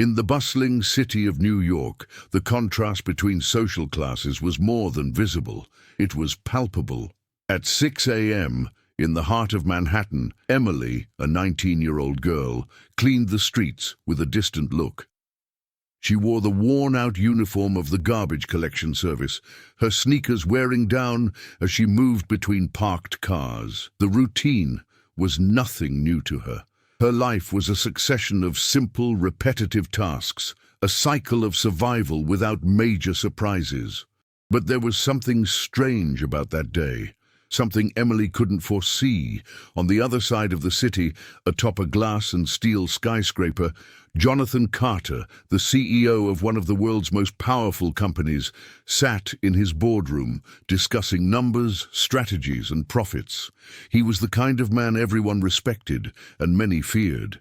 In the bustling city of New York, the contrast between social classes was more than visible. It was palpable. At 6 a.m., in the heart of Manhattan, Emily, a 19-year-old girl, cleaned the streets with a distant look. She wore the worn-out uniform of the garbage collection service, her sneakers wearing down as she moved between parked cars. The routine was nothing new to her. Her life was a succession of simple, repetitive tasks, a cycle of survival without major surprises. But there was something strange about that day, something Emily couldn't foresee. On the other side of the city, atop a glass and steel skyscraper, Jonathan Carter, the CEO of one of the world's most powerful companies, sat in his boardroom discussing numbers, strategies, and profits. He was the kind of man everyone respected and many feared.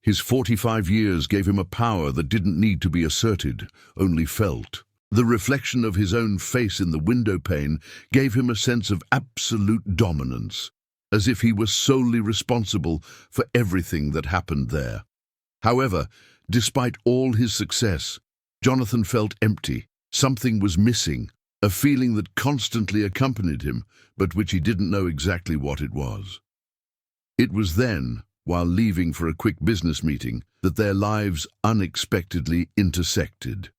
His 45 years gave him a power that didn't need to be asserted, only felt. The reflection of his own face in the window pane gave him a sense of absolute dominance, as if he was solely responsible for everything that happened there. However, despite all his success, Jonathan felt empty. Something was missing, a feeling that constantly accompanied him, but which he didn't know exactly what it was. It was then, while leaving for a quick business meeting, that their lives unexpectedly intersected.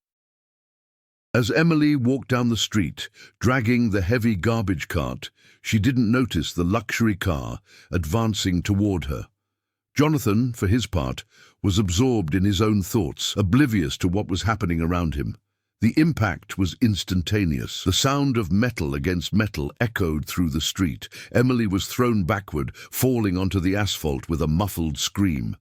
As Emily walked down the street, dragging the heavy garbage cart, she didn't notice the luxury car advancing toward her. Jonathan, for his part, was absorbed in his own thoughts, oblivious to what was happening around him. The impact was instantaneous. The sound of metal against metal echoed through the street. Emily was thrown backward, falling onto the asphalt with a muffled scream.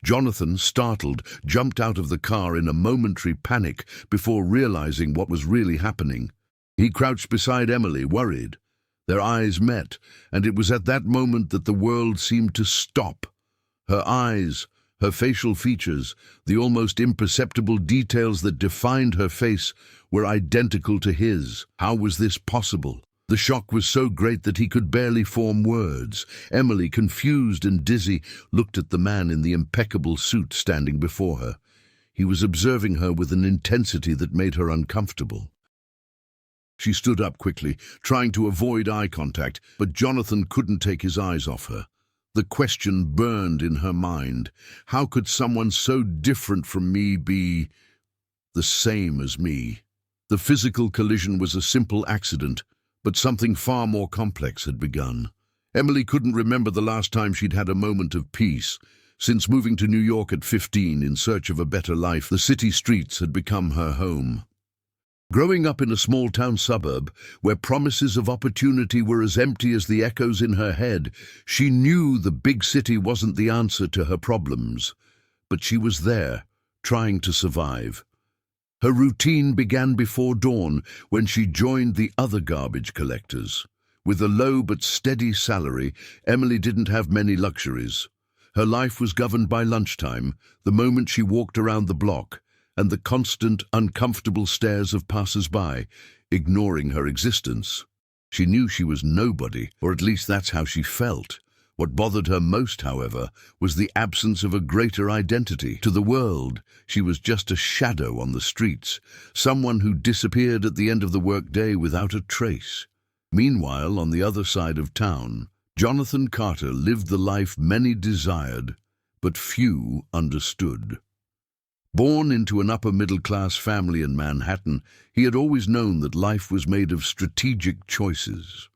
Jonathan, startled, jumped out of the car in a momentary panic before realizing what was really happening. He crouched beside Emily, worried. Their eyes met, and it was at that moment that the world seemed to stop. Her eyes, her facial features, the almost imperceptible details that defined her face were identical to his. How was this possible? The shock was so great that he could barely form words. Emily, confused and dizzy, looked at the man in the impeccable suit standing before her. He was observing her with an intensity that made her uncomfortable. She stood up quickly, trying to avoid eye contact, but Jonathan couldn't take his eyes off her. The question burned in her mind. How could someone so different from me be the same as me? The physical collision was a simple accident, but something far more complex had begun. Emily couldn't remember the last time she'd had a moment of peace. Since moving to New York at 15 in search of a better life, the city streets had become her home. Growing up in a small-town suburb, where promises of opportunity were as empty as the echoes in her head, she knew the big city wasn't the answer to her problems. But she was there, trying to survive. Her routine began before dawn, when she joined the other garbage collectors. With a low but steady salary, Emily didn't have many luxuries. Her life was governed by lunchtime, the moment she walked around the block, and the constant, uncomfortable stares of passers-by, ignoring her existence. She knew she was nobody, or at least that's how she felt. What bothered her most, however, was the absence of a greater identity. To the world, she was just a shadow on the streets, someone who disappeared at the end of the workday without a trace. Meanwhile, on the other side of town, Jonathan Carter lived the life many desired, but few understood. Born into an upper-middle-class family in Manhattan, he had always known that life was made of strategic choices.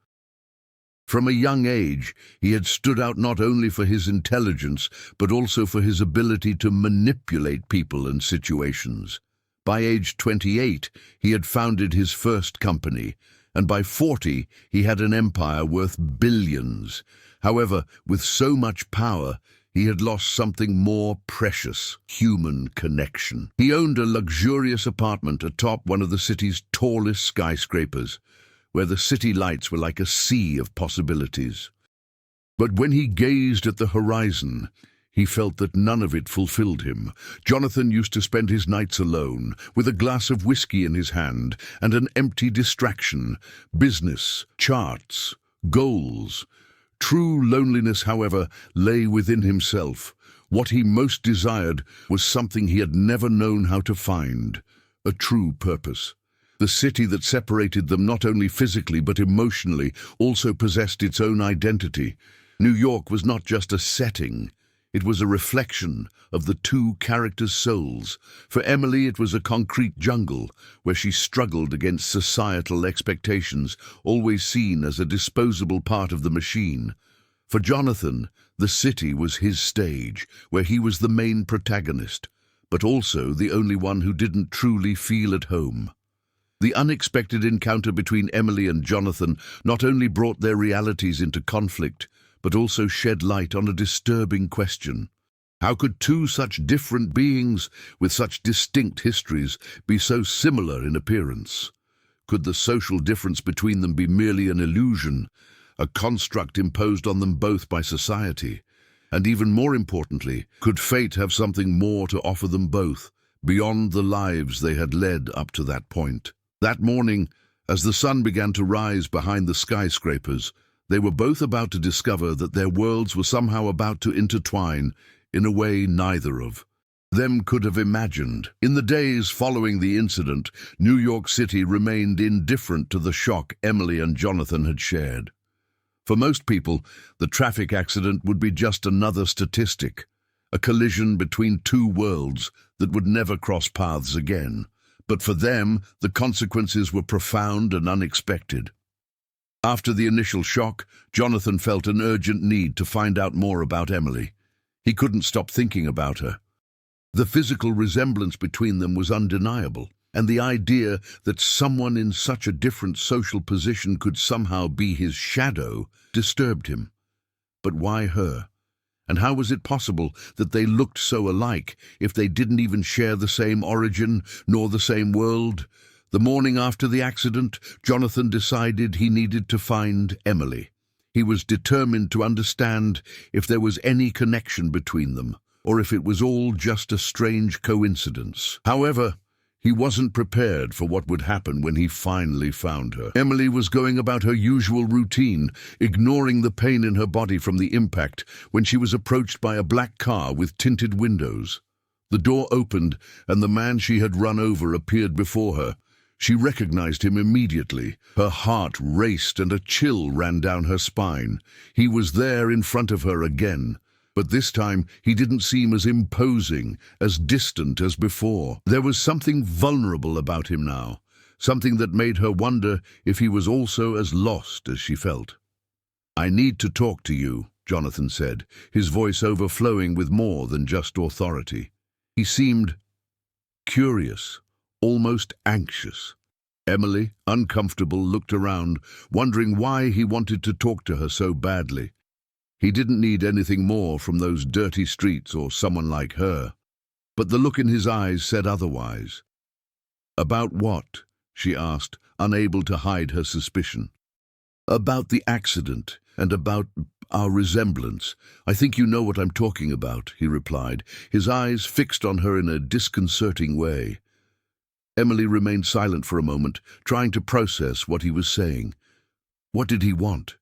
From a young age, he had stood out not only for his intelligence, but also for his ability to manipulate people and situations. By age 28, he had founded his first company, and by 40, he had an empire worth billions. However, with so much power, he had lost something more precious: human connection. He owned a luxurious apartment atop one of the city's tallest skyscrapers, where the city lights were like a sea of possibilities. But when he gazed at the horizon, he felt that none of it fulfilled him. Jonathan used to spend his nights alone, with a glass of whiskey in his hand and an empty distraction: business, charts, goals. True loneliness, however, lay within himself. What he most desired was something he had never known how to find, a true purpose. The city that separated them not only physically but emotionally also possessed its own identity. New York was not just a setting, it was a reflection of the two characters' souls. For Emily, it was a concrete jungle where she struggled against societal expectations, always seen as a disposable part of the machine. For Jonathan, the city was his stage, where he was the main protagonist, but also the only one who didn't truly feel at home. The unexpected encounter between Emily and Jonathan not only brought their realities into conflict, but also shed light on a disturbing question. How could two such different beings with such distinct histories be so similar in appearance? Could the social difference between them be merely an illusion, a construct imposed on them both by society? And even more importantly, could fate have something more to offer them both, beyond the lives they had led up to that point? That morning, as the sun began to rise behind the skyscrapers, they were both about to discover that their worlds were somehow about to intertwine in a way neither of them could have imagined. In the days following the incident, New York City remained indifferent to the shock Emily and Jonathan had shared. For most people, the traffic accident would be just another statistic, a collision between two worlds that would never cross paths again. But for them, the consequences were profound and unexpected. After the initial shock, Jonathan felt an urgent need to find out more about Emily. He couldn't stop thinking about her. The physical resemblance between them was undeniable, and the idea that someone in such a different social position could somehow be his shadow disturbed him. But why her? And how was it possible that they looked so alike if they didn't even share the same origin nor the same world? The morning after the accident, Jonathan decided he needed to find Emily. He was determined to understand if there was any connection between them, or if it was all just a strange coincidence. However, he wasn't prepared for what would happen when he finally found her. Emily was going about her usual routine, ignoring the pain in her body from the impact, when she was approached by a black car with tinted windows. The door opened, and the man she had run over appeared before her. She recognized him immediately. Her heart raced and a chill ran down her spine. He was there in front of her again. But this time he didn't seem as imposing, as distant as before. There was something vulnerable about him now, something that made her wonder if he was also as lost as she felt. "I need to talk to you," Jonathan said, his voice overflowing with more than just authority. He seemed curious, almost anxious. Emily, uncomfortable, looked around, wondering why he wanted to talk to her so badly. He didn't need anything more from those dirty streets or someone like her. But the look in his eyes said otherwise. "About what?" she asked, unable to hide her suspicion. "About the accident, and about our resemblance. I think you know what I'm talking about," he replied, his eyes fixed on her in a disconcerting way. Emily remained silent for a moment, trying to process what he was saying. What did he want?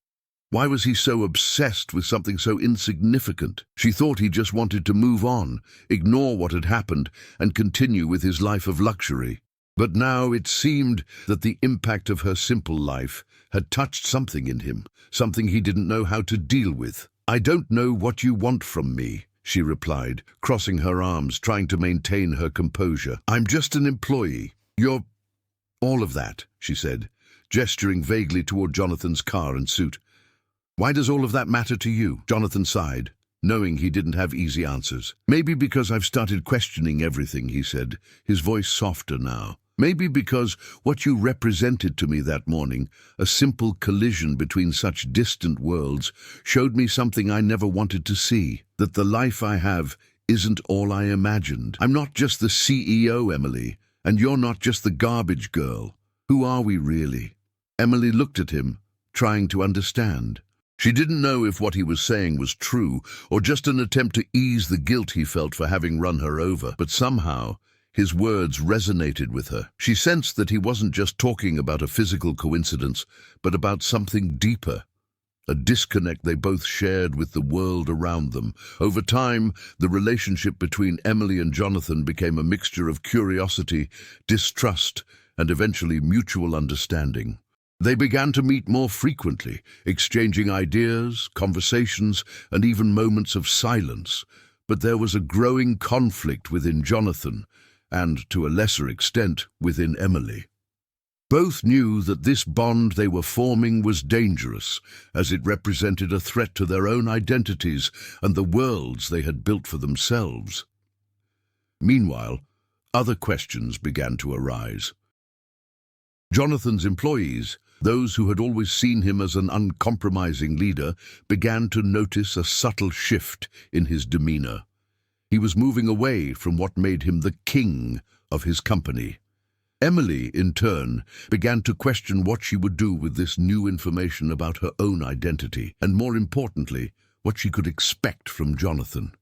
Why was he so obsessed with something so insignificant? She thought he just wanted to move on, ignore what had happened, and continue with his life of luxury. But now it seemed that the impact of her simple life had touched something in him, something he didn't know how to deal with. "I don't know what you want from me," she replied, crossing her arms, trying to maintain her composure. "I'm just an employee. You're all of that," she said, gesturing vaguely toward Jonathan's car and suit. "Why does all of that matter to you?" Jonathan sighed, knowing he didn't have easy answers. "Maybe because I've started questioning everything," he said, his voice softer now. "Maybe because what you represented to me that morning, a simple collision between such distant worlds, showed me something I never wanted to see, that the life I have isn't all I imagined. I'm not just the CEO, Emily, and you're not just the garbage girl. Who are we really?" Emily looked at him, trying to understand. She didn't know if what he was saying was true, or just an attempt to ease the guilt he felt for having run her over, but somehow his words resonated with her. She sensed that he wasn't just talking about a physical coincidence, but about something deeper, a disconnect they both shared with the world around them. Over time, the relationship between Emily and Jonathan became a mixture of curiosity, distrust, and eventually mutual understanding. They began to meet more frequently, exchanging ideas, conversations, and even moments of silence. But there was a growing conflict within Jonathan, and, to a lesser extent, within Emily. Both knew that this bond they were forming was dangerous, as it represented a threat to their own identities and the worlds they had built for themselves. Meanwhile, other questions began to arise. Jonathan's employees, those who had always seen him as an uncompromising leader, began to notice a subtle shift in his demeanor. He was moving away from what made him the king of his company. Emily, in turn, began to question what she would do with this new information about her own identity, and more importantly, what she could expect from Jonathan.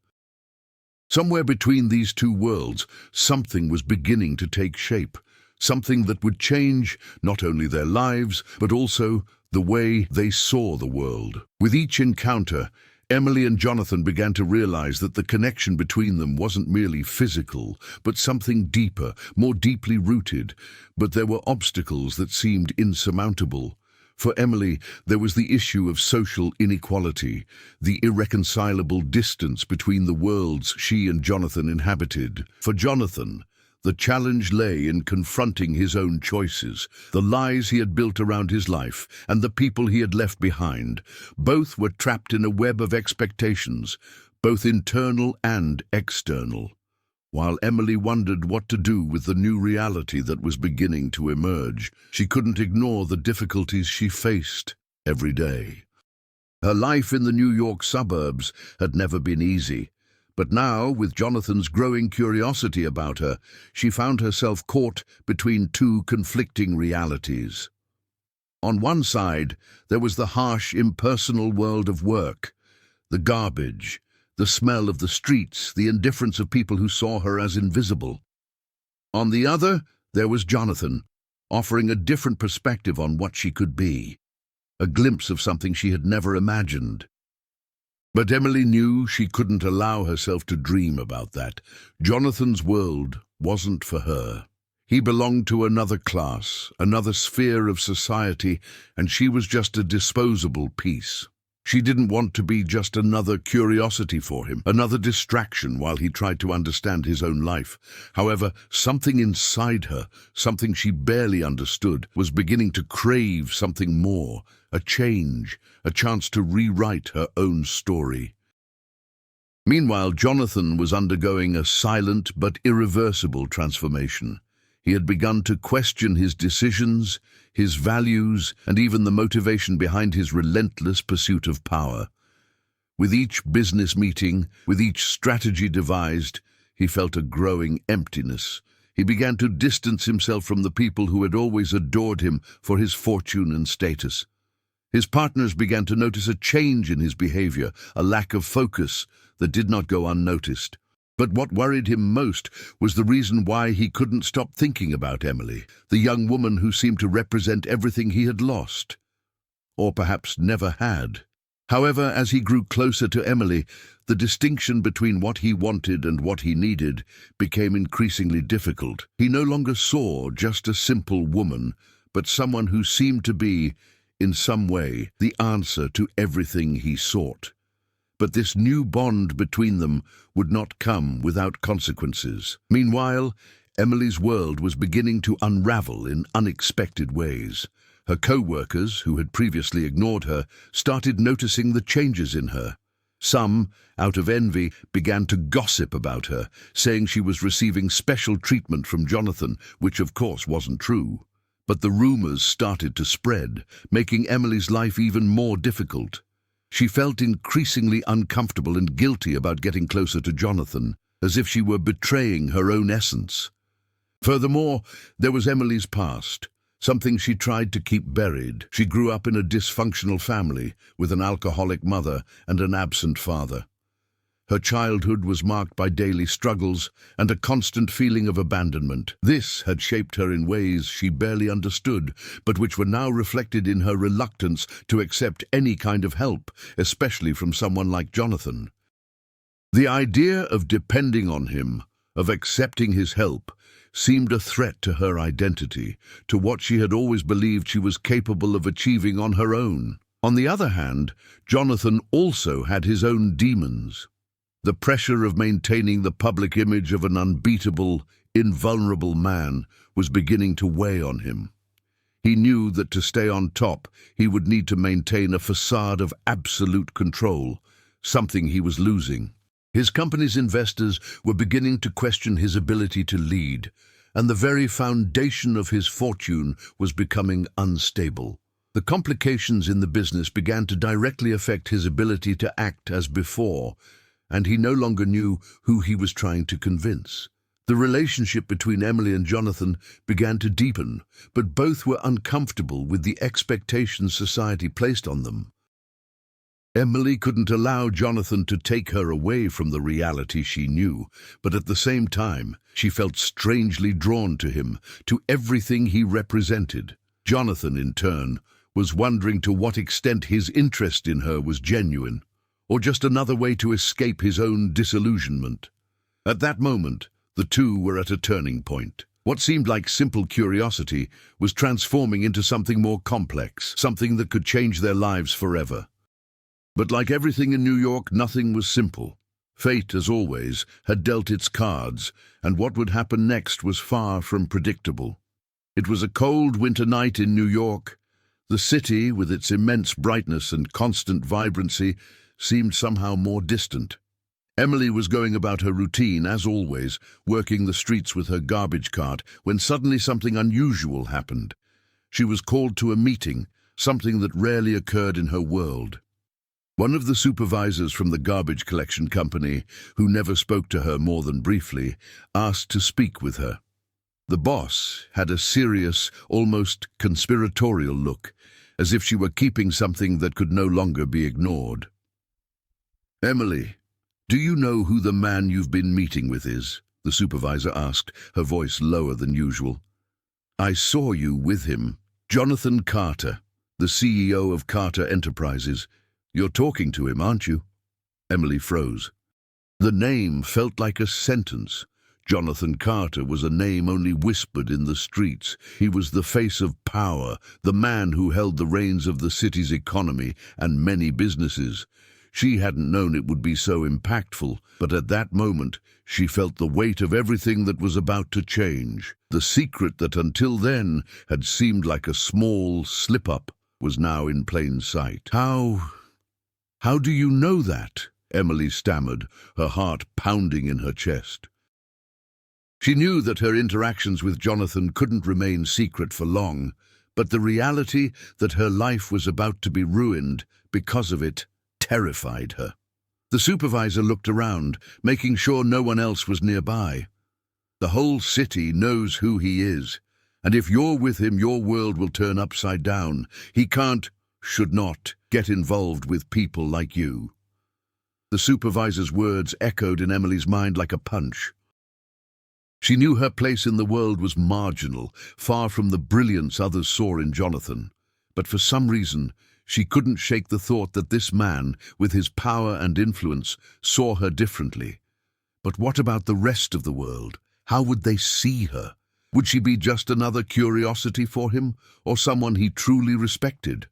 Somewhere between these two worlds, something was beginning to take shape, something that would change not only their lives, but also the way they saw the world. With each encounter, Emily and Jonathan began to realize that the connection between them wasn't merely physical, but something deeper, more deeply rooted. But there were obstacles that seemed insurmountable. For Emily, there was the issue of social inequality, the irreconcilable distance between the worlds she and Jonathan inhabited. For Jonathan, the challenge lay in confronting his own choices, the lies he had built around his life, and the people he had left behind. Both were trapped in a web of expectations, both internal and external. While Emily wondered what to do with the new reality that was beginning to emerge, she couldn't ignore the difficulties she faced every day. Her life in the New York suburbs had never been easy. But now, with Jonathan's growing curiosity about her, she found herself caught between two conflicting realities. On one side, there was the harsh, impersonal world of work, the garbage, the smell of the streets, the indifference of people who saw her as invisible. On the other, there was Jonathan, offering a different perspective on what she could be, a glimpse of something she had never imagined. But Emily knew she couldn't allow herself to dream about that. Jonathan's world wasn't for her. He belonged to another class, another sphere of society, and she was just a disposable piece. She didn't want to be just another curiosity for him, another distraction while he tried to understand his own life. However, something inside her, something she barely understood, was beginning to crave something more, a change, a chance to rewrite her own story. Meanwhile, Jonathan was undergoing a silent but irreversible transformation. He had begun to question his decisions, his values, and even the motivation behind his relentless pursuit of power. With each business meeting, with each strategy devised, he felt a growing emptiness. He began to distance himself from the people who had always adored him for his fortune and status. His partners began to notice a change in his behavior, a lack of focus that did not go unnoticed. But what worried him most was the reason why he couldn't stop thinking about Emily, the young woman who seemed to represent everything he had lost, or perhaps never had. However, as he grew closer to Emily, the distinction between what he wanted and what he needed became increasingly difficult. He no longer saw just a simple woman, but someone who seemed to be, in some way, the answer to everything he sought. But this new bond between them would not come without consequences. Meanwhile, Emily's world was beginning to unravel in unexpected ways. Her co-workers, who had previously ignored her, started noticing the changes in her. Some, out of envy, began to gossip about her, saying she was receiving special treatment from Jonathan, which of course wasn't true. But the rumors started to spread, making Emily's life even more difficult. She felt increasingly uncomfortable and guilty about getting closer to Jonathan, as if she were betraying her own essence. Furthermore, there was Emily's past, something she tried to keep buried. She grew up in a dysfunctional family, with an alcoholic mother and an absent father. Her childhood was marked by daily struggles and a constant feeling of abandonment. This had shaped her in ways she barely understood, but which were now reflected in her reluctance to accept any kind of help, especially from someone like Jonathan. The idea of depending on him, of accepting his help, seemed a threat to her identity, to what she had always believed she was capable of achieving on her own. On the other hand, Jonathan also had his own demons. The pressure of maintaining the public image of an unbeatable, invulnerable man was beginning to weigh on him. He knew that to stay on top, he would need to maintain a facade of absolute control, something he was losing. His company's investors were beginning to question his ability to lead, and the very foundation of his fortune was becoming unstable. The complications in the business began to directly affect his ability to act as before, and he no longer knew who he was trying to convince. The relationship between Emily and Jonathan began to deepen, but both were uncomfortable with the expectations society placed on them. Emily couldn't allow Jonathan to take her away from the reality she knew, but at the same time, she felt strangely drawn to him, to everything he represented. Jonathan, in turn, was wondering to what extent his interest in her was genuine, or just another way to escape his own disillusionment. At that moment, the two were at a turning point. What seemed like simple curiosity was transforming into something more complex, something that could change their lives forever. But like everything in New York, nothing was simple. Fate, as always, had dealt its cards, and what would happen next was far from predictable. It was a cold winter night in New York. The city, with its immense brightness and constant vibrancy, seemed somehow more distant. Emily was going about her routine, as always, working the streets with her garbage cart, when suddenly something unusual happened. She was called to a meeting, something that rarely occurred in her world. One of the supervisors from the garbage collection company, who never spoke to her more than briefly, asked to speak with her. The boss had a serious, almost conspiratorial look, as if she were keeping something that could no longer be ignored. "Emily, do you know who the man you've been meeting with is?" the supervisor asked, her voice lower than usual. "I saw you with him. Jonathan Carter, the CEO of Carter Enterprises. You're talking to him, aren't you?" Emily froze. The name felt like a sentence. Jonathan Carter was a name only whispered in the streets. He was the face of power, the man who held the reins of the city's economy and many businesses. She hadn't known it would be so impactful, but at that moment she felt the weight of everything that was about to change. The secret that until then had seemed like a small slip-up was now in plain sight. How do you know that?" Emily stammered, her heart pounding in her chest. She knew that her interactions with Jonathan couldn't remain secret for long, but the reality that her life was about to be ruined because of it terrified her. The supervisor looked around, making sure no one else was nearby. "The whole city knows who he is, and if you're with him, your world will turn upside down. He should not get involved with people like you." The supervisor's words echoed in Emily's mind like a punch. She knew her place in the world was marginal, far from the brilliance others saw in Jonathan. But for some reason, she couldn't shake the thought that this man, with his power and influence, saw her differently. But what about the rest of the world? How would they see her? Would she be just another curiosity for him, or someone he truly respected?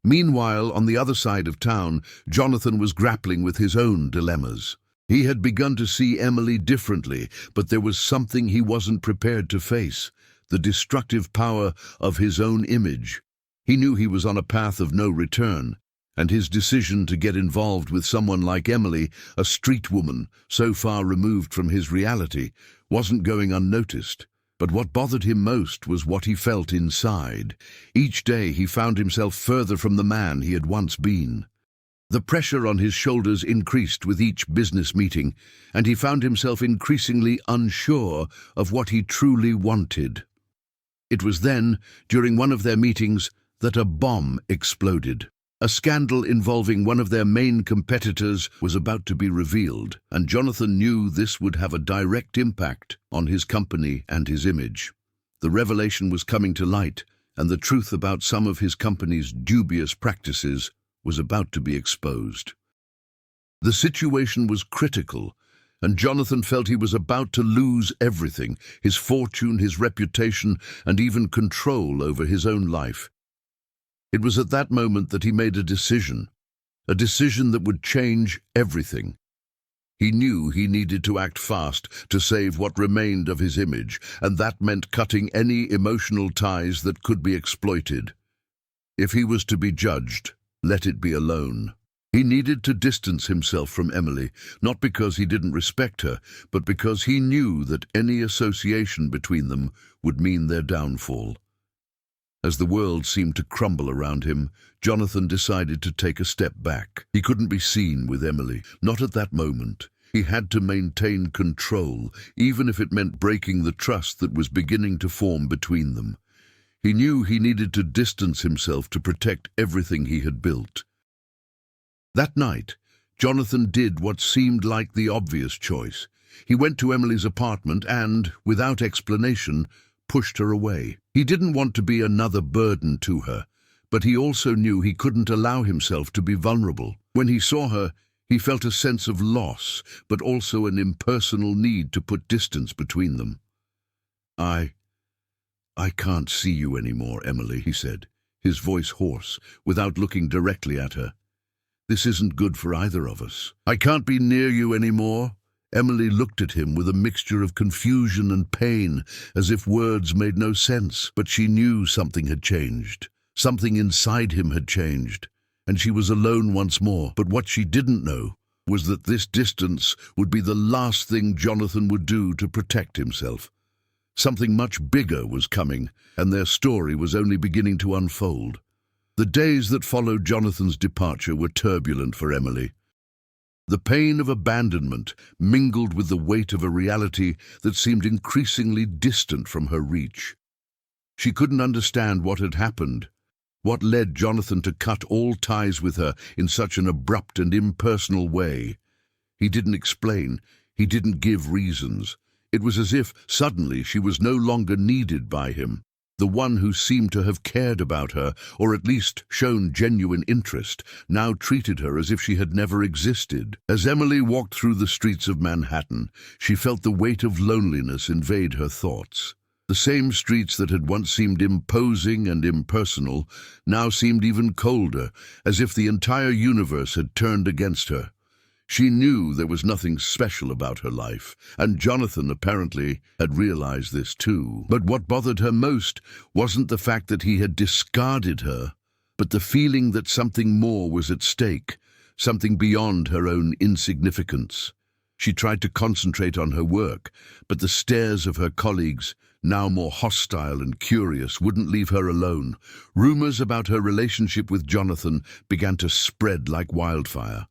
Meanwhile, on the other side of town, Jonathan was grappling with his own dilemmas. He had begun to see Emily differently, but there was something he wasn't prepared to face: the destructive power of his own image. He knew he was on a path of no return, and his decision to get involved with someone like Emily, a street woman so far removed from his reality, wasn't going unnoticed. But what bothered him most was what he felt inside. Each day he found himself further from the man he had once been. The pressure on his shoulders increased with each business meeting, and he found himself increasingly unsure of what he truly wanted. It was then, during one of their meetings, that a bomb exploded. A scandal involving one of their main competitors was about to be revealed, and Jonathan knew this would have a direct impact on his company and his image. The revelation was coming to light, and the truth about some of his company's dubious practices was about to be exposed. The situation was critical, and Jonathan felt he was about to lose everything: his fortune, his reputation, and even control over his own life. It was at that moment that he made a decision that would change everything. He knew he needed to act fast to save what remained of his image, and that meant cutting any emotional ties that could be exploited. If he was to be judged, let it be alone. He needed to distance himself from Emily, not because he didn't respect her, but because he knew that any association between them would mean their downfall. As the world seemed to crumble around him, Jonathan decided to take a step back. He couldn't be seen with Emily, not at that moment. He had to maintain control, even if it meant breaking the trust that was beginning to form between them. He knew he needed to distance himself to protect everything he had built. That night, Jonathan did what seemed like the obvious choice. He went to Emily's apartment and, without explanation, pushed her away. He didn't want to be another burden to her, but he also knew he couldn't allow himself to be vulnerable. When he saw her, he felt a sense of loss, but also an impersonal need to put distance between them. I can't see you anymore, Emily," he said, his voice hoarse, without looking directly at her. "This isn't good for either of us." "I can't be near you anymore?" Emily looked at him with a mixture of confusion and pain, as if words made no sense. But she knew something had changed. Something inside him had changed, and she was alone once more. But what she didn't know was that this distance would be the last thing Jonathan would do to protect himself. Something much bigger was coming, and their story was only beginning to unfold. The days that followed Jonathan's departure were turbulent for Emily. The pain of abandonment mingled with the weight of a reality that seemed increasingly distant from her reach. She couldn't understand what had happened, what led Jonathan to cut all ties with her in such an abrupt and impersonal way. He didn't explain, he didn't give reasons. It was as if suddenly she was no longer needed by him. The one who seemed to have cared about her, or at least shown genuine interest, now treated her as if she had never existed. As Emily walked through the streets of Manhattan, she felt the weight of loneliness invade her thoughts. The same streets that had once seemed imposing and impersonal now seemed even colder, as if the entire universe had turned against her. She knew there was nothing special about her life, and Jonathan apparently had realized this too. But what bothered her most wasn't the fact that he had discarded her, but the feeling that something more was at stake, something beyond her own insignificance. She tried to concentrate on her work, but the stares of her colleagues, now more hostile and curious, wouldn't leave her alone. Rumors about her relationship with Jonathan began to spread like wildfire.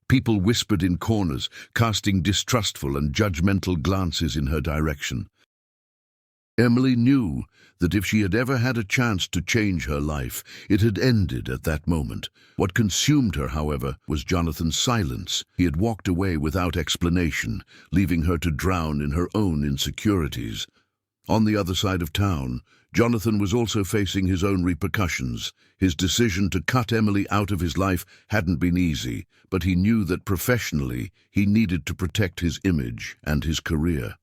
People whispered in corners, casting distrustful and judgmental glances in her direction. Emily knew that if she had ever had a chance to change her life, it had ended at that moment. What consumed her, however, was Jonathan's silence. He had walked away without explanation, leaving her to drown in her own insecurities. On the other side of town, Jonathan was also facing his own repercussions. His decision to cut Emily out of his life hadn't been easy, but he knew that professionally he needed to protect his image and his career.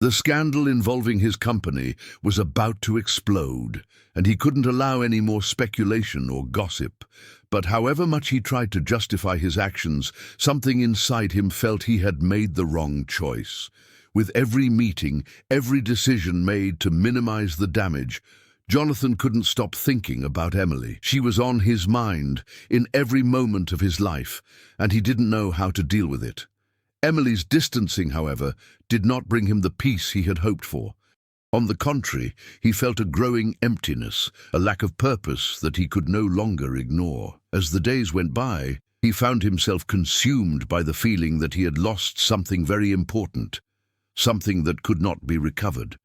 The scandal involving his company was about to explode, and he couldn't allow any more speculation or gossip. But however much he tried to justify his actions, something inside him felt he had made the wrong choice. With every meeting, every decision made to minimize the damage, Jonathan couldn't stop thinking about Emily. She was on his mind in every moment of his life, and he didn't know how to deal with it. Emily's distancing, however, did not bring him the peace he had hoped for. On the contrary, he felt a growing emptiness, a lack of purpose that he could no longer ignore. As the days went by, he found himself consumed by the feeling that he had lost something very important, something that could not be recovered.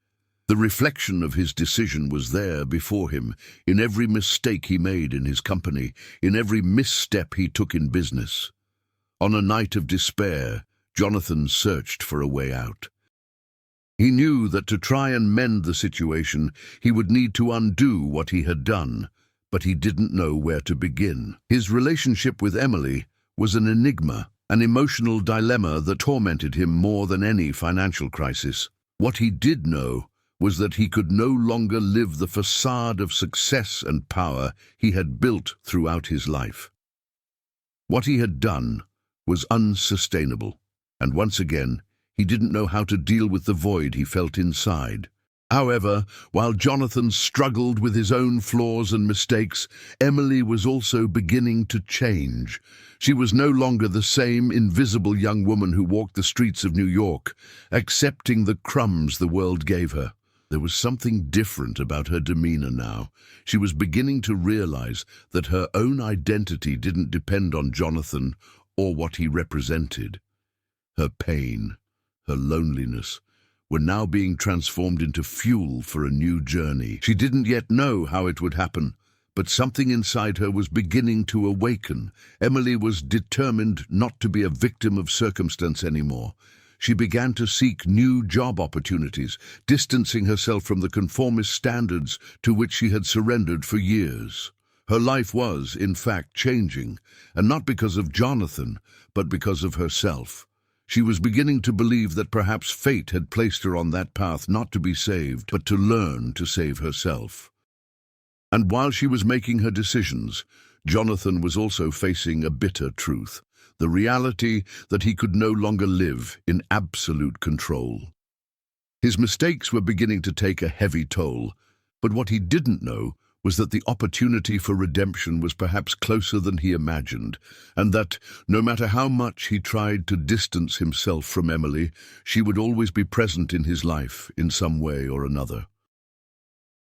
The The reflection of his decision was there before him, in every mistake he made in his company, in every misstep he took in business. On a night of despair, Jonathan searched for a way out. He knew that to try and mend the situation, he would need to undo what he had done, but he didn't know where to begin. His relationship with Emily was an enigma, an emotional dilemma that tormented him more than any financial crisis. What he did know was that he could no longer live the facade of success and power he had built throughout his life. What he had done was unsustainable, and once again, he didn't know how to deal with the void he felt inside. However, while Jonathan struggled with his own flaws and mistakes, Emily was also beginning to change. She was no longer the same invisible young woman who walked the streets of New York, accepting the crumbs the world gave her. There was something different about her demeanor now. She was beginning to realize that her own identity didn't depend on Jonathan or what he represented. Her pain, her loneliness, were now being transformed into fuel for a new journey. She didn't yet know how it would happen, but something inside her was beginning to awaken. Emily was determined not to be a victim of circumstance anymore. She began to seek new job opportunities, distancing herself from the conformist standards to which she had surrendered for years. Her life was, in fact, changing, and not because of Jonathan, but because of herself. She was beginning to believe that perhaps fate had placed her on that path not to be saved, but to learn to save herself. And while she was making her decisions, Jonathan was also facing a bitter truth, the reality that he could no longer live in absolute control. His mistakes were beginning to take a heavy toll, but what he didn't know was that the opportunity for redemption was perhaps closer than he imagined, and that, no matter how much he tried to distance himself from Emily, she would always be present in his life in some way or another.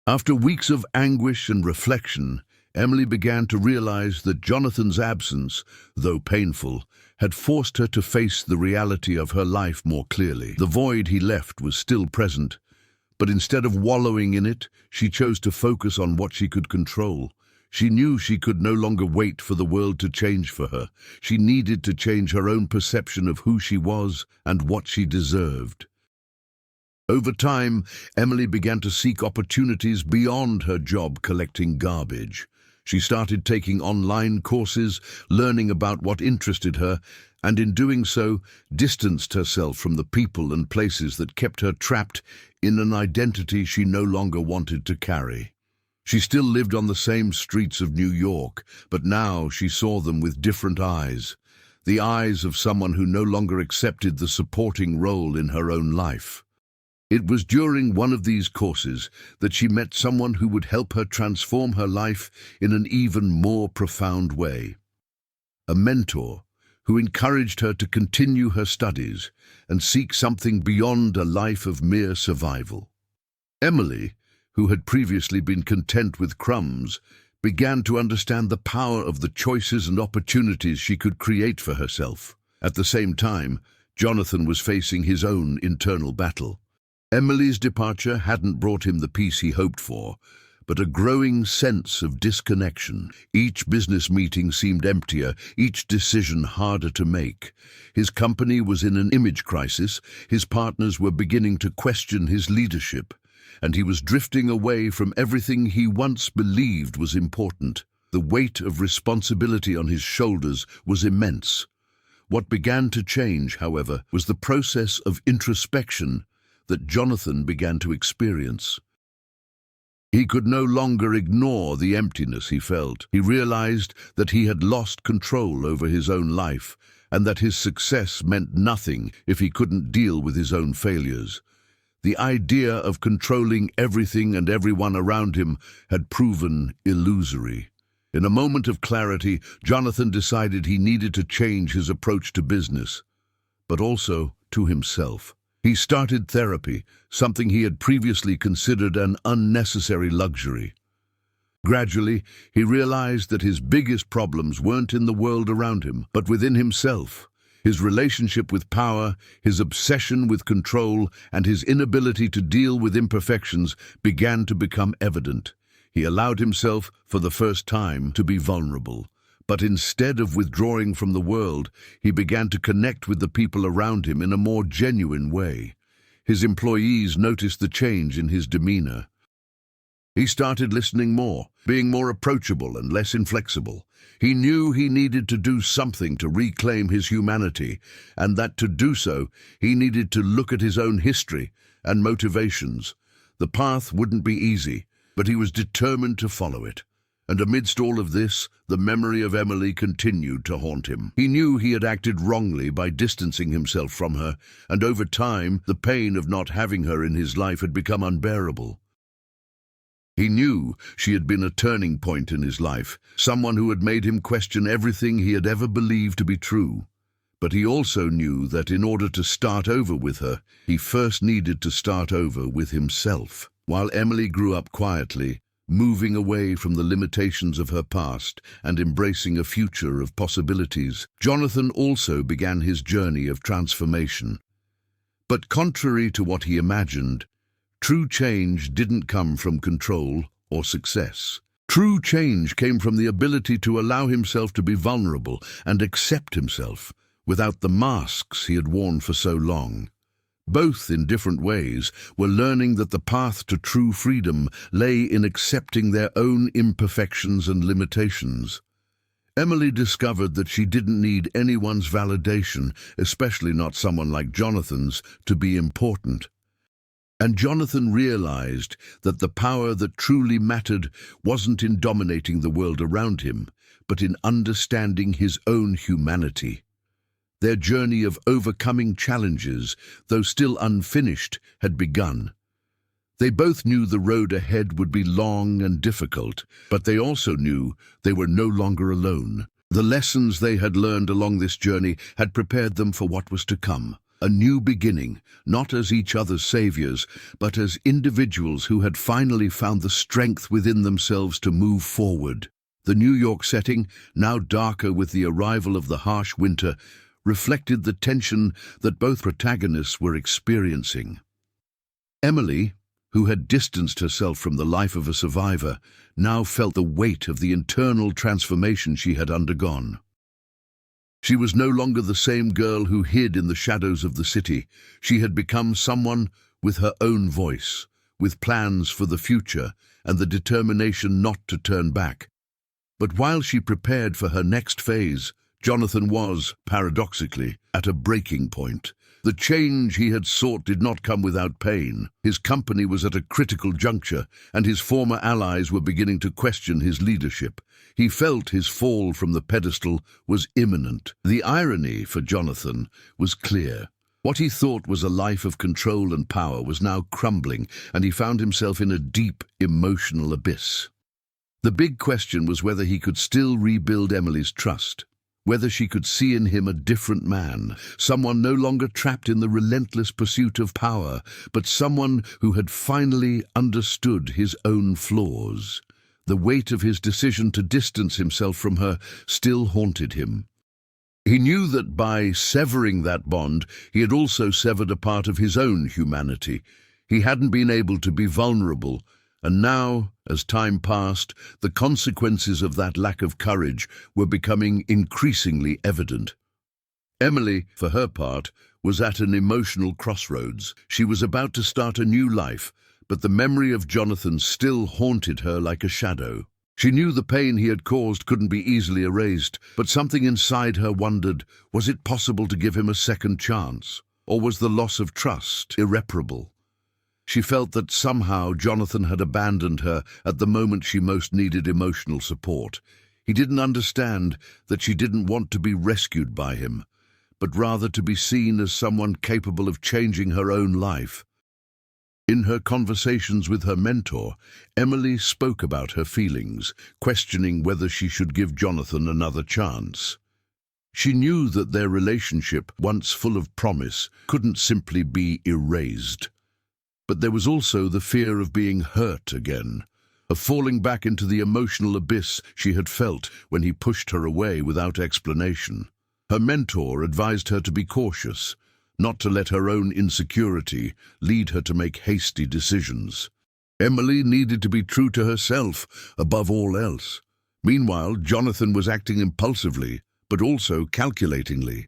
After weeks of anguish and reflection, Emily began to realize that Jonathan's absence, though painful, had forced her to face the reality of her life more clearly. The void he left was still present, but instead of wallowing in it, she chose to focus on what she could control. She knew she could no longer wait for the world to change for her. She needed to change her own perception of who she was and what she deserved. Over time, Emily began to seek opportunities beyond her job collecting garbage. She started taking online courses, learning about what interested her, and in doing so, distanced herself from the people and places that kept her trapped in an identity she no longer wanted to carry. She still lived on the same streets of New York, but now she saw them with different eyes, the eyes of someone who no longer accepted the supporting role in her own life. It was during one of these courses that she met someone who would help her transform her life in an even more profound way. A mentor who encouraged her to continue her studies and seek something beyond a life of mere survival. Emily, who had previously been content with crumbs, began to understand the power of the choices and opportunities she could create for herself. At the same time, Jonathan was facing his own internal battle. Emily's departure hadn't brought him the peace he hoped for, but a growing sense of disconnection. Each business meeting seemed emptier, each decision harder to make. His company was in an image crisis, his partners were beginning to question his leadership, and he was drifting away from everything he once believed was important. The weight of responsibility on his shoulders was immense. What began to change, however, was the process of introspection that Jonathan began to experience. He could no longer ignore the emptiness he felt. He realized that he had lost control over his own life, and that his success meant nothing if he couldn't deal with his own failures. The idea of controlling everything and everyone around him had proven illusory. In a moment of clarity, Jonathan decided he needed to change his approach to business, but also to himself. He started therapy, something he had previously considered an unnecessary luxury. Gradually, he realized that his biggest problems weren't in the world around him, but within himself. His relationship with power, his obsession with control, and his inability to deal with imperfections began to become evident. He allowed himself, for the first time, to be vulnerable. But instead of withdrawing from the world, he began to connect with the people around him in a more genuine way. His employees noticed the change in his demeanor. He started listening more, being more approachable and less inflexible. He knew he needed to do something to reclaim his humanity, and that to do so, he needed to look at his own history and motivations. The path wouldn't be easy, but he was determined to follow it. And amidst all of this, the memory of Emily continued to haunt him. He knew he had acted wrongly by distancing himself from her, and over time, the pain of not having her in his life had become unbearable. He knew she had been a turning point in his life, someone who had made him question everything he had ever believed to be true. But he also knew that in order to start over with her, he first needed to start over with himself. While Emily grew up quietly, moving away from the limitations of her past and embracing a future of possibilities, Jonathan also began his journey of transformation. But contrary to what he imagined, true change didn't come from control or success. True change came from the ability to allow himself to be vulnerable and accept himself without the masks he had worn for so long. Both, in different ways, were learning that the path to true freedom lay in accepting their own imperfections and limitations. Emily discovered that she didn't need anyone's validation, especially not someone like Jonathan's, to be important. And Jonathan realized that the power that truly mattered wasn't in dominating the world around him, but in understanding his own humanity. Their journey of overcoming challenges, though still unfinished, had begun. They both knew the road ahead would be long and difficult, but they also knew they were no longer alone. The lessons they had learned along this journey had prepared them for what was to come. A new beginning, not as each other's saviors, but as individuals who had finally found the strength within themselves to move forward. The New York setting, now darker with the arrival of the harsh winter, reflected the tension that both protagonists were experiencing. Emily, who had distanced herself from the life of a survivor, now felt the weight of the internal transformation she had undergone. She was no longer the same girl who hid in the shadows of the city. She had become someone with her own voice, with plans for the future and the determination not to turn back. But while she prepared for her next phase, Jonathan was, paradoxically, at a breaking point. The change he had sought did not come without pain. His company was at a critical juncture, and his former allies were beginning to question his leadership. He felt his fall from the pedestal was imminent. The irony for Jonathan was clear. What he thought was a life of control and power was now crumbling, and he found himself in a deep, emotional abyss. The big question was whether he could still rebuild Emily's trust. Whether she could see in him a different man, someone no longer trapped in the relentless pursuit of power, but someone who had finally understood his own flaws. The weight of his decision to distance himself from her still haunted him. He knew that by severing that bond, he had also severed a part of his own humanity. He hadn't been able to be vulnerable, and now, as time passed, the consequences of that lack of courage were becoming increasingly evident. Emily, for her part, was at an emotional crossroads. She was about to start a new life, but the memory of Jonathan still haunted her like a shadow. She knew the pain he had caused couldn't be easily erased, but something inside her wondered, was it possible to give him a second chance? Or was the loss of trust irreparable? She felt that somehow Jonathan had abandoned her at the moment she most needed emotional support. He didn't understand that she didn't want to be rescued by him, but rather to be seen as someone capable of changing her own life. In her conversations with her mentor, Emily spoke about her feelings, questioning whether she should give Jonathan another chance. She knew that their relationship, once full of promise, couldn't simply be erased. But there was also the fear of being hurt again, of falling back into the emotional abyss she had felt when he pushed her away without explanation. Her mentor advised her to be cautious, not to let her own insecurity lead her to make hasty decisions. Emily needed to be true to herself above all else. Meanwhile, Jonathan was acting impulsively, but also calculatingly.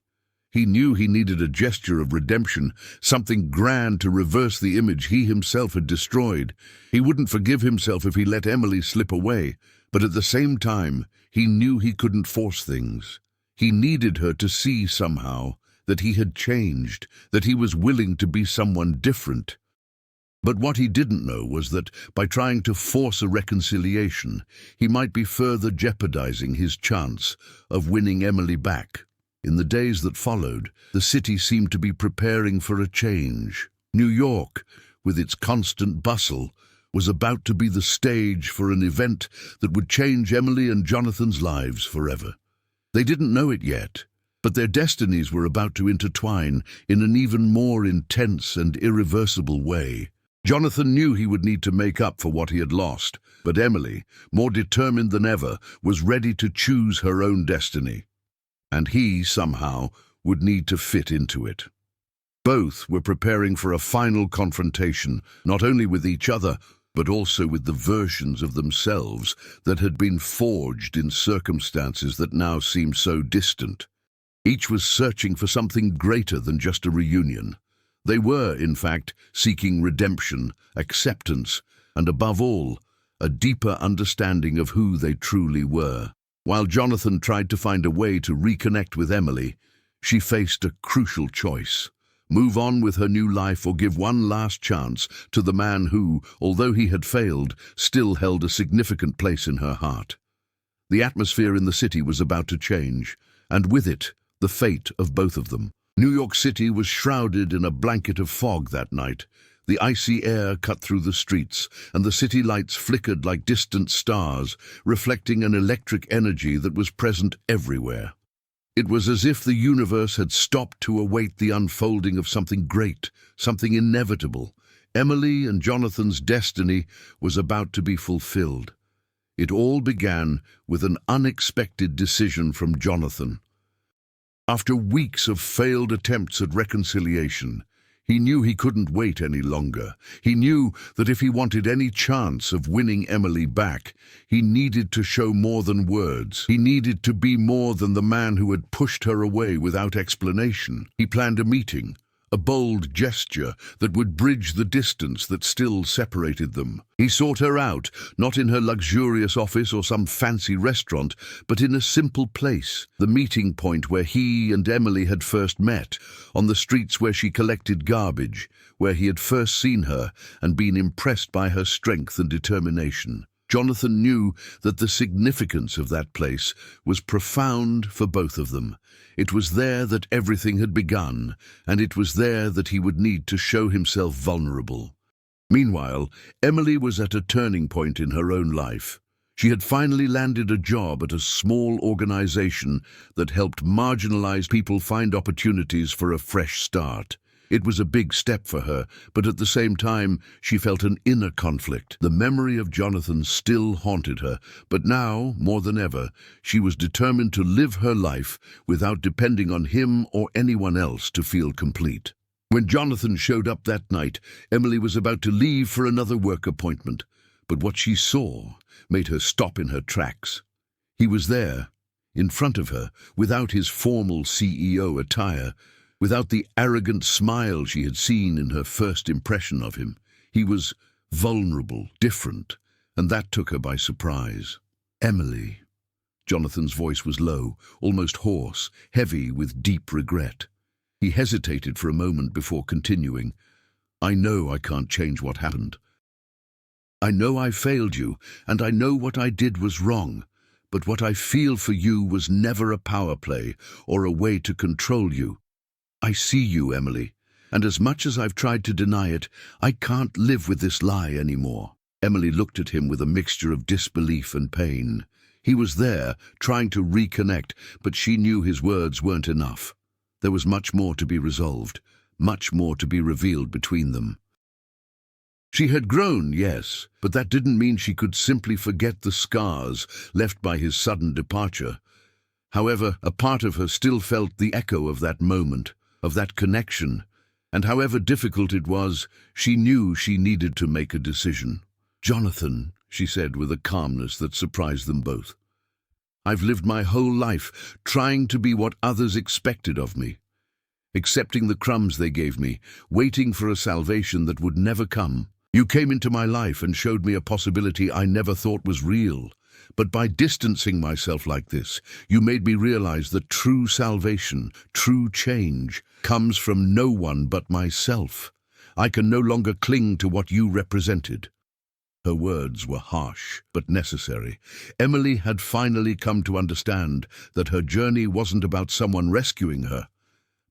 He knew he needed a gesture of redemption, something grand to reverse the image he himself had destroyed. He wouldn't forgive himself if he let Emily slip away, but at the same time, he knew he couldn't force things. He needed her to see somehow that he had changed, that he was willing to be someone different. But what he didn't know was that, by trying to force a reconciliation, he might be further jeopardizing his chance of winning Emily back. In the days that followed, the city seemed to be preparing for a change. New York, with its constant bustle, was about to be the stage for an event that would change Emily and Jonathan's lives forever. They didn't know it yet, but their destinies were about to intertwine in an even more intense and irreversible way. Jonathan knew he would need to make up for what he had lost, but Emily, more determined than ever, was ready to choose her own destiny. And he, somehow, would need to fit into it. Both were preparing for a final confrontation, not only with each other, but also with the versions of themselves that had been forged in circumstances that now seemed so distant. Each was searching for something greater than just a reunion. They were, in fact, seeking redemption, acceptance, and above all, a deeper understanding of who they truly were. While Jonathan tried to find a way to reconnect with Emily, she faced a crucial choice: move on with her new life or give one last chance to the man who, although he had failed, still held a significant place in her heart. The atmosphere in the city was about to change, and with it, the fate of both of them. New York City was shrouded in a blanket of fog that night. The icy air cut through the streets, and the city lights flickered like distant stars, reflecting an electric energy that was present everywhere. It was as if the universe had stopped to await the unfolding of something great, something inevitable. Emily and Jonathan's destiny was about to be fulfilled. It all began with an unexpected decision from Jonathan. After weeks of failed attempts at reconciliation, he knew he couldn't wait any longer. He knew that if he wanted any chance of winning Emily back, he needed to show more than words. He needed to be more than the man who had pushed her away without explanation. He planned a meeting, a bold gesture that would bridge the distance that still separated them. He sought her out, not in her luxurious office or some fancy restaurant, but in a simple place, the meeting point where he and Emily had first met, on the streets where she collected garbage, where he had first seen her and been impressed by her strength and determination. Jonathan knew that the significance of that place was profound for both of them. It was there that everything had begun, and it was there that he would need to show himself vulnerable. Meanwhile, Emily was at a turning point in her own life. She had finally landed a job at a small organization that helped marginalized people find opportunities for a fresh start. It was a big step for her, but at the same time, she felt an inner conflict. The memory of Jonathan still haunted her, but now, more than ever, she was determined to live her life without depending on him or anyone else to feel complete. When Jonathan showed up that night, Emily was about to leave for another work appointment, but what she saw made her stop in her tracks. He was there, in front of her, without his formal CEO attire, without the arrogant smile she had seen in her first impression of him. He was vulnerable, different, and that took her by surprise. "Emily." Jonathan's voice was low, almost hoarse, heavy with deep regret. He hesitated for a moment before continuing. "I know I can't change what happened. I know I failed you, and I know what I did was wrong, but what I feel for you was never a power play or a way to control you. I see you, Emily, and as much as I've tried to deny it, I can't live with this lie anymore." Emily looked at him with a mixture of disbelief and pain. He was there, trying to reconnect, but she knew his words weren't enough. There was much more to be resolved, much more to be revealed between them. She had grown, yes, but that didn't mean she could simply forget the scars left by his sudden departure. However, a part of her still felt the echo of that moment, of that connection, and however difficult it was, she knew she needed to make a decision. "Jonathan," she said with a calmness that surprised them both, "I've lived my whole life trying to be what others expected of me, accepting the crumbs they gave me, waiting for a salvation that would never come. You came into my life and showed me a possibility I never thought was real. But by distancing myself like this, you made me realize that true salvation, true change, comes from no one but myself. I can no longer cling to what you represented." Her words were harsh, but necessary. Emily had finally come to understand that her journey wasn't about someone rescuing her,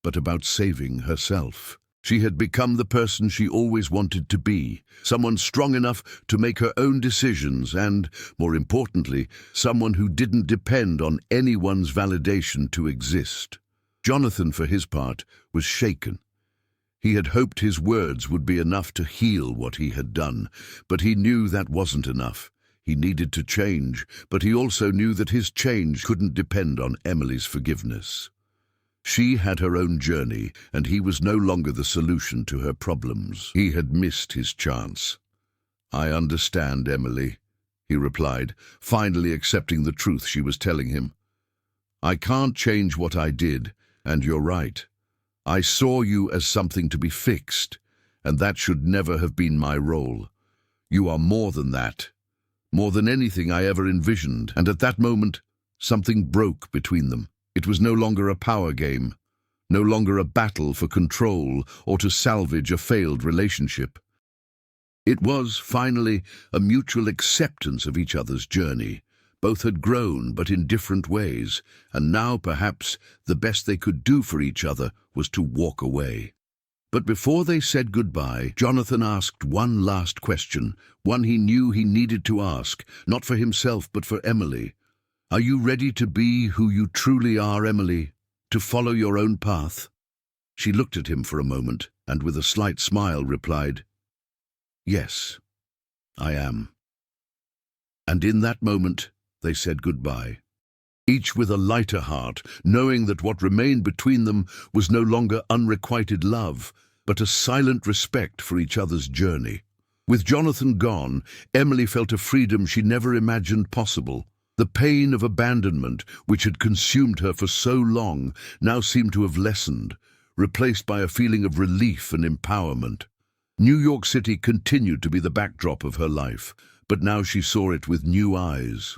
but about saving herself. She had become the person she always wanted to be, someone strong enough to make her own decisions and, more importantly, someone who didn't depend on anyone's validation to exist. Jonathan, for his part, was shaken. He had hoped his words would be enough to heal what he had done, but he knew that wasn't enough. He needed to change, but he also knew that his change couldn't depend on Emily's forgiveness. She had her own journey, and he was no longer the solution to her problems. He had missed his chance. "I understand, Emily," he replied, finally accepting the truth she was telling him. "I can't change what I did, and you're right. I saw you as something to be fixed, and that should never have been my role. You are more than that, more than anything I ever envisioned." And at that moment, something broke between them. It was no longer a power game, no longer a battle for control or to salvage a failed relationship. It was, finally, a mutual acceptance of each other's journey. Both had grown, but in different ways, and now, perhaps, the best they could do for each other was to walk away. But before they said goodbye, Jonathan asked one last question, one he knew he needed to ask, not for himself but for Emily. "Are you ready to be who you truly are, Emily? To follow your own path?" She looked at him for a moment, and with a slight smile replied, "Yes, I am." And in that moment, they said goodbye, each with a lighter heart, knowing that what remained between them was no longer unrequited love, but a silent respect for each other's journey. With Jonathan gone, Emily felt a freedom she never imagined possible. The pain of abandonment, which had consumed her for so long, now seemed to have lessened, replaced by a feeling of relief and empowerment. New York City continued to be the backdrop of her life, but now she saw it with new eyes.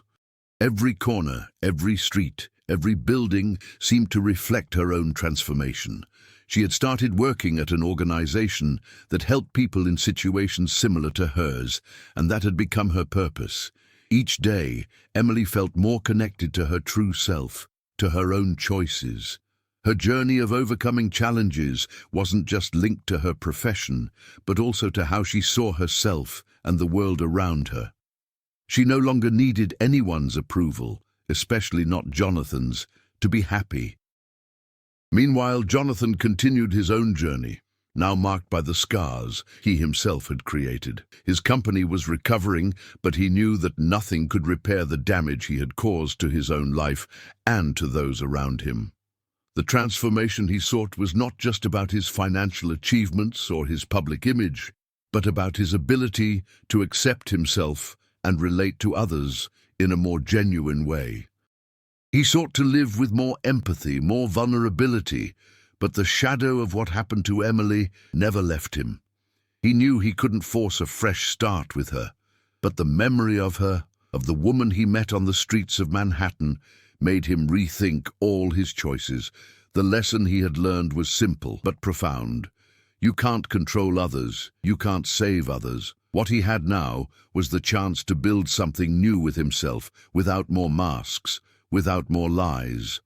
Every corner, every street, every building seemed to reflect her own transformation. She had started working at an organization that helped people in situations similar to hers, and that had become her purpose. Each day, Emily felt more connected to her true self, to her own choices. Her journey of overcoming challenges wasn't just linked to her profession, but also to how she saw herself and the world around her. She no longer needed anyone's approval, especially not Jonathan's, to be happy. Meanwhile, Jonathan continued his own journey, now marked by the scars he himself had created. His company was recovering, but he knew that nothing could repair the damage he had caused to his own life and to those around him. The transformation he sought was not just about his financial achievements or his public image, but about his ability to accept himself and relate to others in a more genuine way. He sought to live with more empathy, more vulnerability, but the shadow of what happened to Emily never left him. He knew he couldn't force a fresh start with her, but the memory of her, of the woman he met on the streets of Manhattan, made him rethink all his choices. The lesson he had learned was simple but profound. You can't control others, you can't save others. What he had now was the chance to build something new with himself, without more masks, without more lies.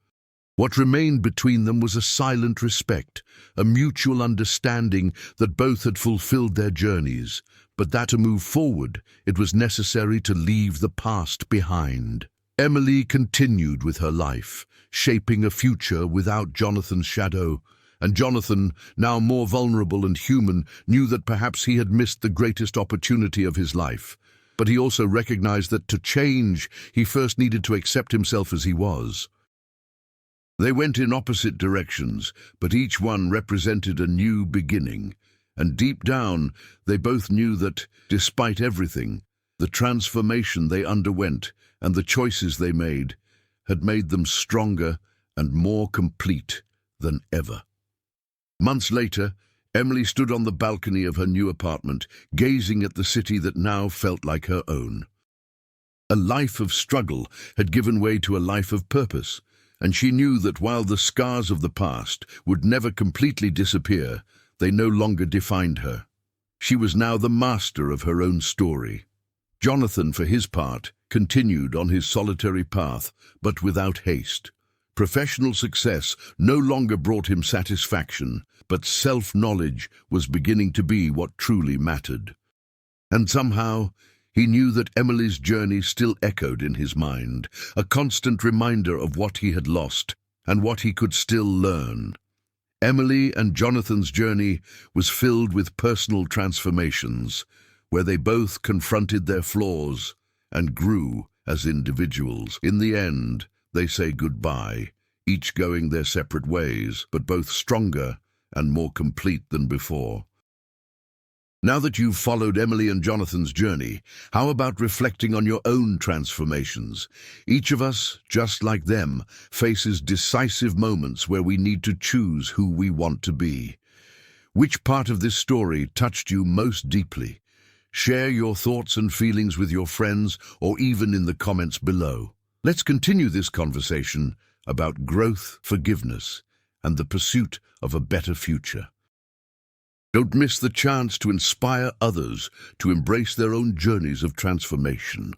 What remained between them was a silent respect, a mutual understanding that both had fulfilled their journeys, but that to move forward, it was necessary to leave the past behind. Emily continued with her life, shaping a future without Jonathan's shadow, and Jonathan, now more vulnerable and human, knew that perhaps he had missed the greatest opportunity of his life. But he also recognized that to change, he first needed to accept himself as he was. They went in opposite directions, but each one represented a new beginning. And deep down, they both knew that, despite everything, the transformation they underwent and the choices they made had made them stronger and more complete than ever. Months later, Emily stood on the balcony of her new apartment, gazing at the city that now felt like her own. A life of struggle had given way to a life of purpose, and she knew that while the scars of the past would never completely disappear, they no longer defined her. She was now the master of her own story. Jonathan, for his part, continued on his solitary path, but without haste. Professional success no longer brought him satisfaction, but self-knowledge was beginning to be what truly mattered. And somehow, he knew that Emily's journey still echoed in his mind, a constant reminder of what he had lost and what he could still learn. Emily and Jonathan's journey was filled with personal transformations, where they both confronted their flaws and grew as individuals. In the end, they say goodbye, each going their separate ways, but both stronger and more complete than before. Now that you've followed Emily and Jonathan's journey, how about reflecting on your own transformations? Each of us, just like them, faces decisive moments where we need to choose who we want to be. Which part of this story touched you most deeply? Share your thoughts and feelings with your friends or even in the comments below. Let's continue this conversation about growth, forgiveness, and the pursuit of a better future. Don't miss the chance to inspire others to embrace their own journeys of transformation.